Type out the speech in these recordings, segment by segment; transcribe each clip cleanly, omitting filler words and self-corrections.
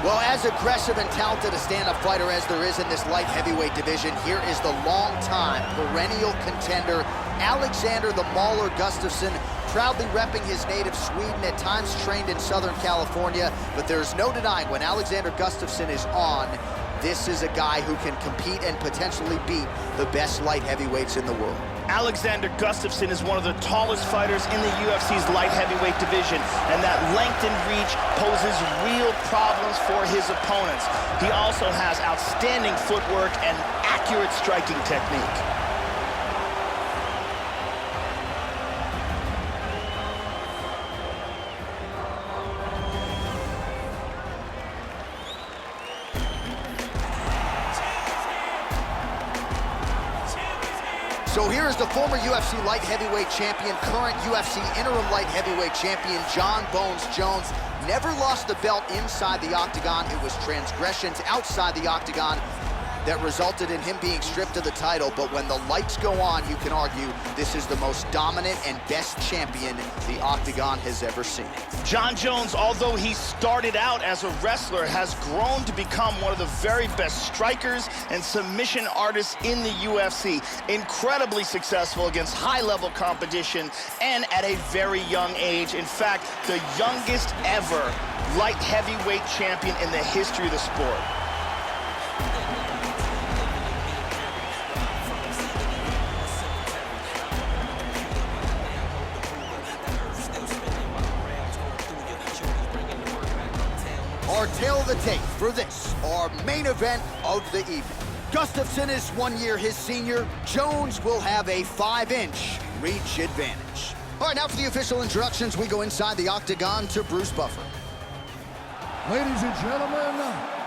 Well, as aggressive and talented a stand-up fighter as there is in this light heavyweight division, here is the long-time perennial contender, Alexander the Mauler Gustafsson, proudly repping his native Sweden, at times trained in Southern California, but there's no denying when Alexander Gustafsson is on, this is a guy who can compete and potentially beat the best light heavyweights in the world. Alexander Gustafsson is one of the tallest fighters in the UFC's light heavyweight division, and that length and reach poses real problems for his opponents. He also has outstanding footwork and accurate striking technique. So here is the former UFC light heavyweight champion, current UFC interim light heavyweight champion, John Bones Jones. Never lost the belt inside the octagon. It was transgressions outside the octagon that resulted in him being stripped of the title. But when the lights go on, you can argue this is the most dominant and best champion the octagon has ever seen. John Jones, although he started out as a wrestler, has grown to become one of the very best strikers and submission artists in the UFC. Incredibly successful against high-level competition and at a very young age. In fact, the youngest ever light heavyweight champion in the history of the sport. Our tail of the tape for this, our main event of the evening. Gustafsson is 1 year his senior. Jones will have a 5-inch reach advantage. All right, now for the official introductions, we go inside the octagon to Bruce Buffer. Ladies and gentlemen,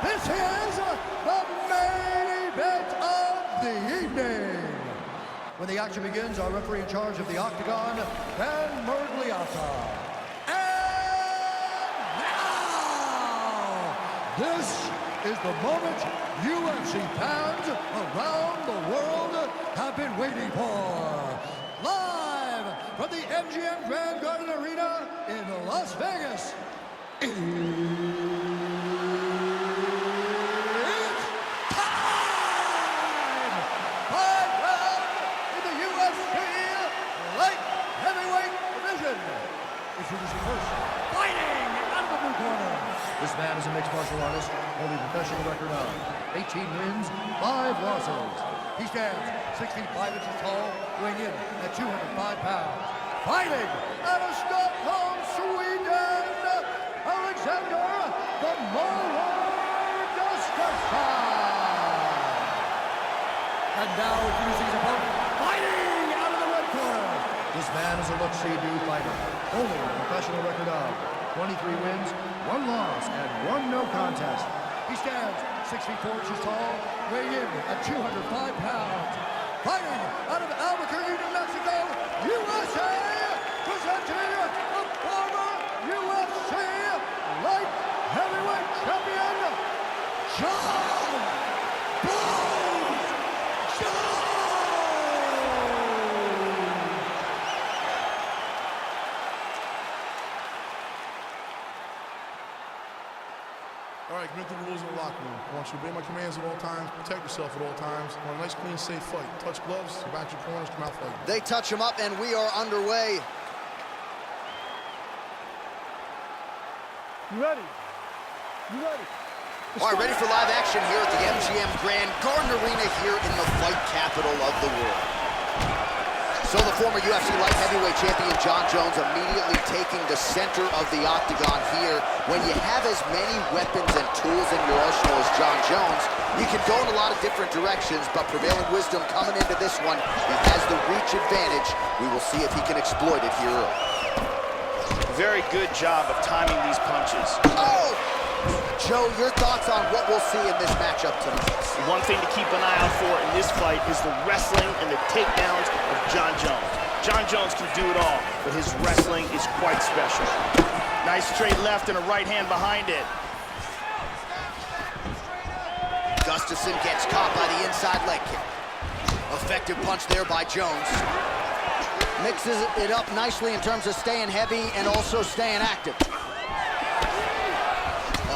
this is the main event of the evening. When the action begins, our referee in charge of the octagon, Ben Mergliata. This is the moment UFC fans around the world have been waiting for. Live from the MGM Grand Garden Arena in Las Vegas. It's time! 5 rounds in the UFC light heavyweight division. Introducing first, fighting out of the blue corner. This man is a mixed martial artist, holding a professional record of 18 wins, 5 losses. He stands 6 feet 5 inches tall, weighing in at 205 pounds. Fighting out of Stockholm, Sweden, Alexander the Mauler Gustafsson. And now introducing his opponent, fighting out of the red corner. This man is a look-see-do fighter, holding a professional record of 23 wins, 1 loss, and 1 no contest. He stands 6 feet 4 inches tall, weighing in at 205 pounds. Fighting out of Albuquerque, New Mexico, USA, presenting the former UFC light heavyweight champion, John Bones Jones. All right, commit to the rules of the locker room. I want you to obey my commands at all times, protect yourself at all times. I want a nice, clean, safe fight. Touch gloves, back your corners, come out fighting. They touch him up, and we are underway. You ready? You ready? All right, ready for live action here at the MGM Grand Garden Arena here in the fight capital of the world. So the former UFC light heavyweight champion John Jones immediately taking the center of the octagon here. When you have as many weapons and tools in your arsenal as John Jones, you can go in a lot of different directions, but prevailing wisdom coming into this one, he has the reach advantage. We will see if he can exploit it here early. Very good job of timing these punches. Oh! Joe, your thoughts on what we'll see in this matchup tonight? One thing to keep an eye out for in this fight is the wrestling and the takedowns of John Jones. John Jones can do it all, but his wrestling is quite special. Nice straight left and a right hand behind it. Gustafsson gets caught by the inside leg kick. Effective punch there by Jones. Mixes it up nicely in terms of staying heavy and also staying active.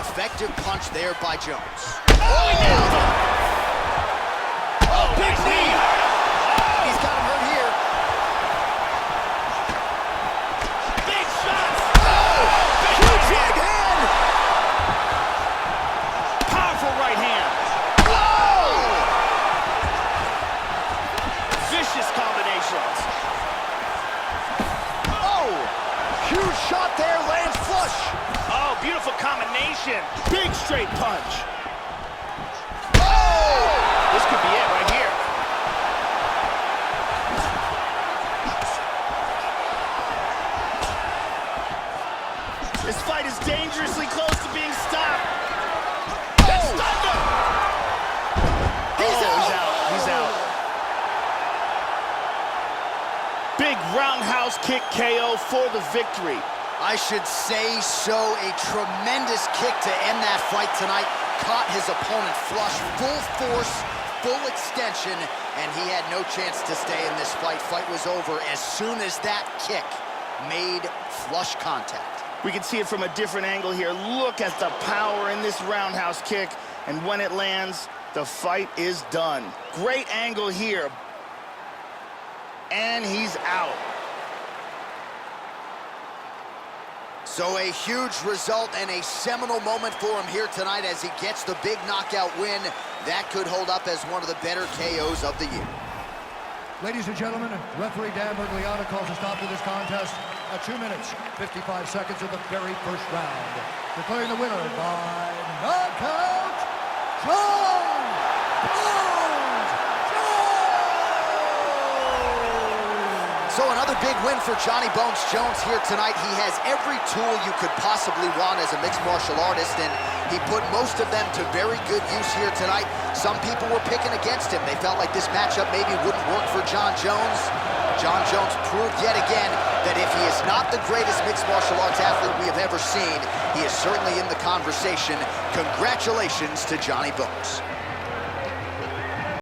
Effective punch there by Jones. Oh, he nailed him. Oh, Big nice knee. knee. He's got him hurt here. Big shots. Huge right hand. Powerful right hand. Oh! Vicious combinations. Oh! Huge shot there, lands flush. Oh, beautiful combination. Big straight punch. Oh! This could be it right here. This fight is dangerously close to being stopped. That's stunned him. He's out. He's out. Big roundhouse kick KO for the victory. I should say so. A tremendous kick to end that fight tonight. Caught his opponent flush, full force, full extension, and he had no chance to stay in this fight. Fight was over as soon as that kick made flush contact. We can see it from a different angle here. Look at the power in this roundhouse kick, and when it lands, the fight is done. Great angle here. And he's out. So a huge result and a seminal moment for him here tonight as he gets the big knockout win. That could hold up as one of the better KOs of the year. Ladies and gentlemen, referee Dan Bergliano calls a stop to this contest at 2 minutes, 55 seconds of the very first round. Declaring the winner by knockout, John! So another big win for Johnny Bones Jones here tonight. He has every tool you could possibly want as a mixed martial artist, and he put most of them to very good use here tonight. Some people were picking against him. They felt like this matchup maybe wouldn't work for John Jones. John Jones proved yet again that if he is not the greatest mixed martial arts athlete we have ever seen, he is certainly in the conversation. Congratulations to Johnny Bones.